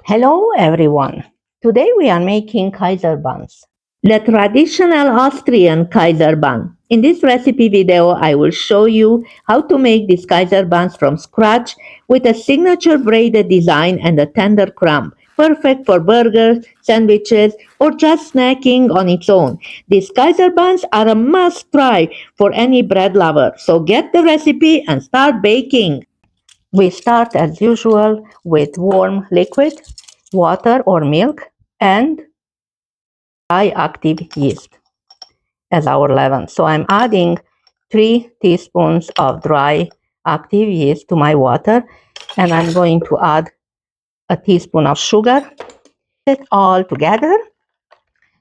Hello everyone! Today we are making Kaiser buns. The traditional Austrian Kaiser bun. In this recipe video I will show you how to make these Kaiser buns from scratch with a signature braided design and a tender crumb. Perfect for burgers, sandwiches, or just snacking on its own. These Kaiser buns are a must try for any bread lover. So get the recipe and start baking. We start as usual with warm liquid, water or milk, and dry active yeast as our leaven. So I'm adding 3 teaspoons of dry active yeast to my water, and I'm going to add a teaspoon of sugar. It all together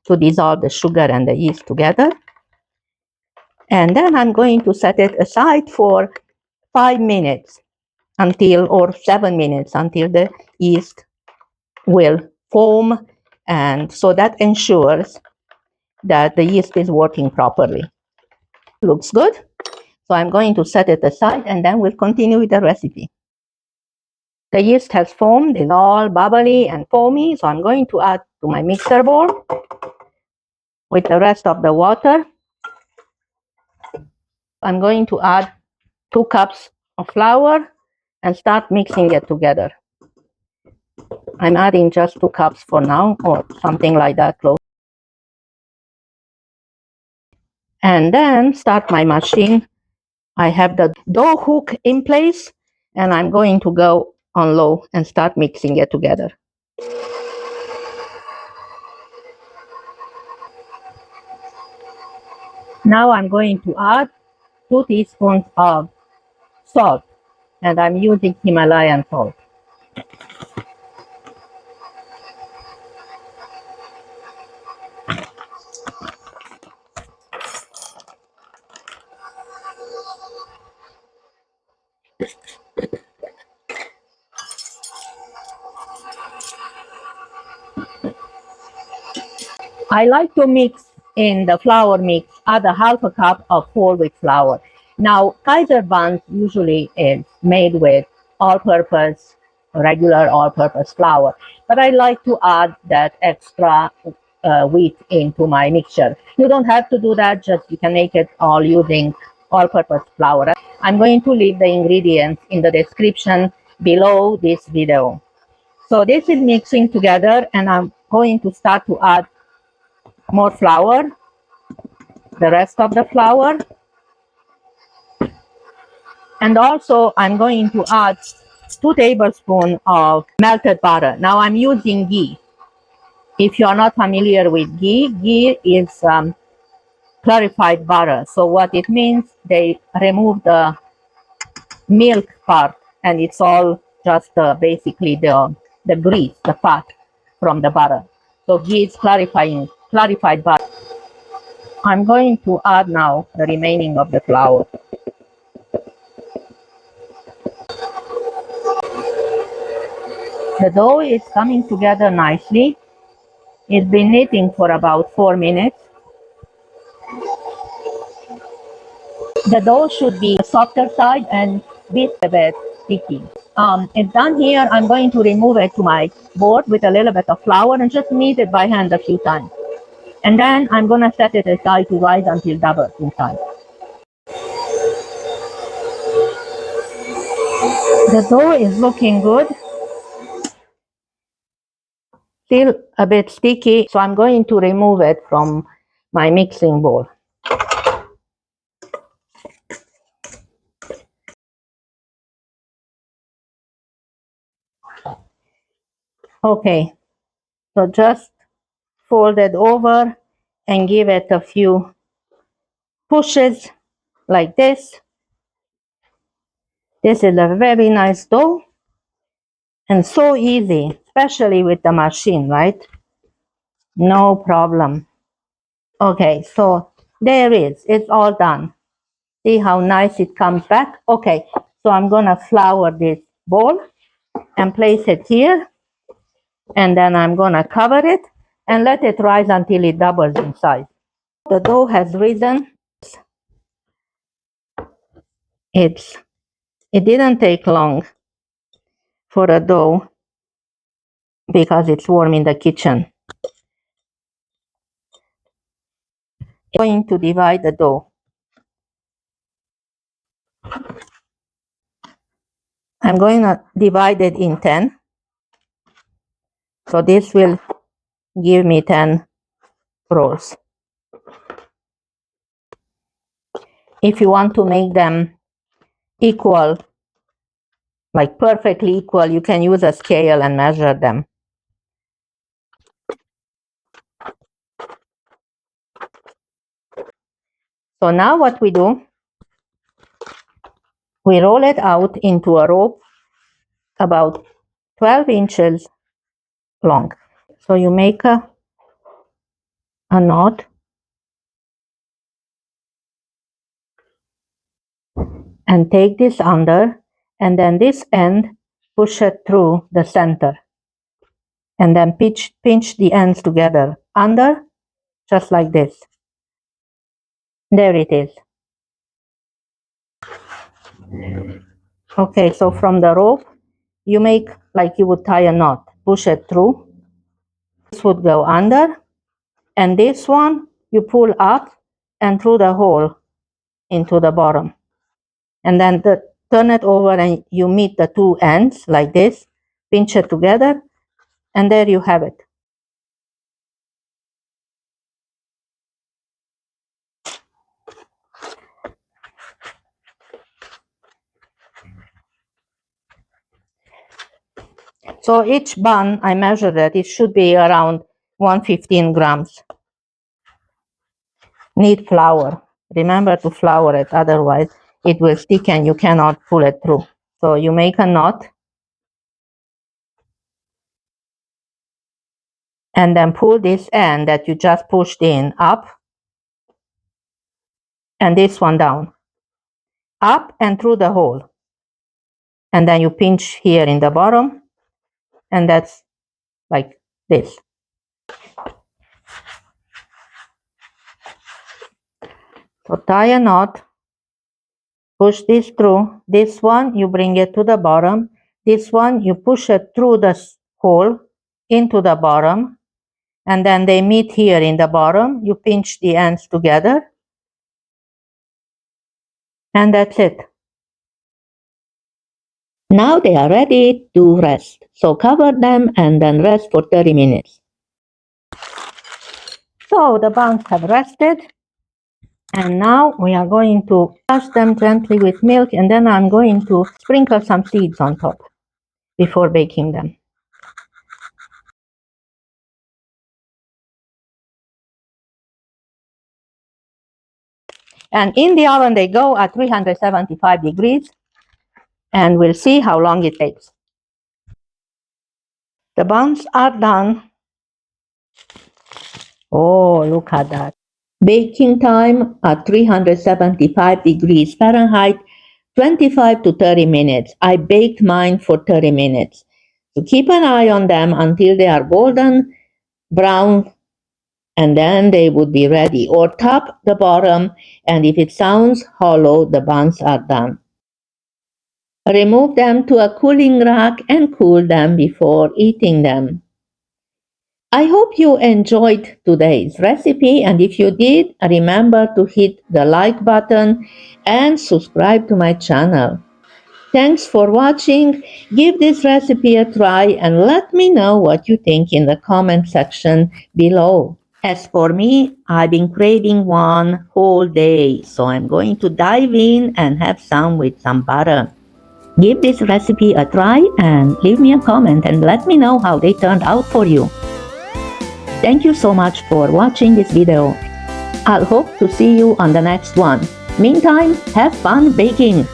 to dissolve the sugar and the yeast together. And then I'm going to set it aside for 5 minutes or 7 minutes until the yeast will foam, and so that ensures that the yeast is working properly. Looks good. So I'm going to set it aside and then we'll continue with the recipe. The yeast has foamed, it's all bubbly and foamy, so I'm going to add to my mixer bowl with the rest of the water. I'm going to add 2 cups of flour and start mixing it together. I'm adding just 2 cups for now, or something like that, close. And then start my machine. I have the dough hook in place and I'm going to go on low and start mixing it together. Now I'm going to add 2 teaspoons of salt, and I'm using Himalayan salt. I like to mix in the flour mix, add a half a cup of whole wheat flour. Now, Kaiser buns usually is made with all-purpose, regular all-purpose flour, but I like to add that extra wheat into my mixture. You don't have to do that, just you can make it all using all-purpose flour. I'm going to leave the ingredients in the description below this video. So this is mixing together, and I'm going to start to add more flour, the rest of the flour, and also I'm going to add 2 tablespoons of melted butter. Now I'm using ghee. If you are not familiar with ghee, ghee is clarified butter. So what it means, they remove the milk part and it's all just basically the grease, the fat from the butter. So ghee is clarified butter. I'm going to add now the remaining of the flour. The dough is coming together nicely. It's been kneading for about 4 minutes. The dough should be softer side and a bit sticky. It's done here. I'm going to remove it to my board with a little bit of flour and just knead it by hand a few times. And then I'm going to set it aside to rise until double in size. The dough is looking good. Still a bit sticky, so I'm going to remove it from my mixing bowl. Okay, so just fold it over and give it a few pushes like this. This is a very nice dough and so easy, especially with the machine, right? No problem. Okay, so there it's all done. See how nice it comes back? Okay, so I'm gonna flour this bowl and place it here, and then I'm gonna cover it and let it rise until it doubles in size. The dough has risen. It didn't take long for a dough because it's warm in the kitchen. I'm going to divide the dough. I'm going to divide it in 10. So this will give me 10 rolls. If you want to make them equal, like perfectly equal, you can use a scale and measure them. So now what we do, we roll it out into a rope about 12 inches long. So you make a knot and take this under, and then this end push it through the center, and then pinch the ends together under, just like this. There it is. Okay, so from the rope you make like you would tie a knot, push it through. This would go under, and this one you pull up and through the hole into the bottom, and then turn it over and you meet the two ends like this, pinch it together, and there you have it. So each bun, I measured it, it should be around 115 grams. Need flour. Remember to flour it, otherwise it will stick and you cannot pull it through. So you make a knot and then pull this end that you just pushed in up, and this one down, up and through the hole, and then you pinch here in the bottom, and that's like this. So tie a knot, push this through. This one you bring it to the bottom, this one you push it through the hole into the bottom, and then they meet here in the bottom. You pinch the ends together, and that's it. Now they are ready to rest. So cover them and then rest for 30 minutes. So the buns have rested, and now we are going to wash them gently with milk, and then I'm going to sprinkle some seeds on top before baking them. And in the oven they go at 375 degrees, and we'll see how long it takes. The buns are done. Oh, look at that. Baking time at 375 degrees Fahrenheit, 25 to 30 minutes. I baked mine for 30 minutes. So keep an eye on them until they are golden brown, and then they would be ready. Or top the bottom, and if it sounds hollow, the buns are done. Remove them to a cooling rack and cool them before eating them. I hope you enjoyed today's recipe, and if you did, remember to hit the like button and subscribe to my channel. Thanks for watching. Give this recipe a try and let me know what you think in the comment section below. As for me, I've been craving one whole day, so I'm going to dive in and have some with some butter. Give this recipe a try and leave me a comment and let me know how they turned out for you. Thank you so much for watching this video. I'll hope to see you on the next one. Meantime, have fun baking!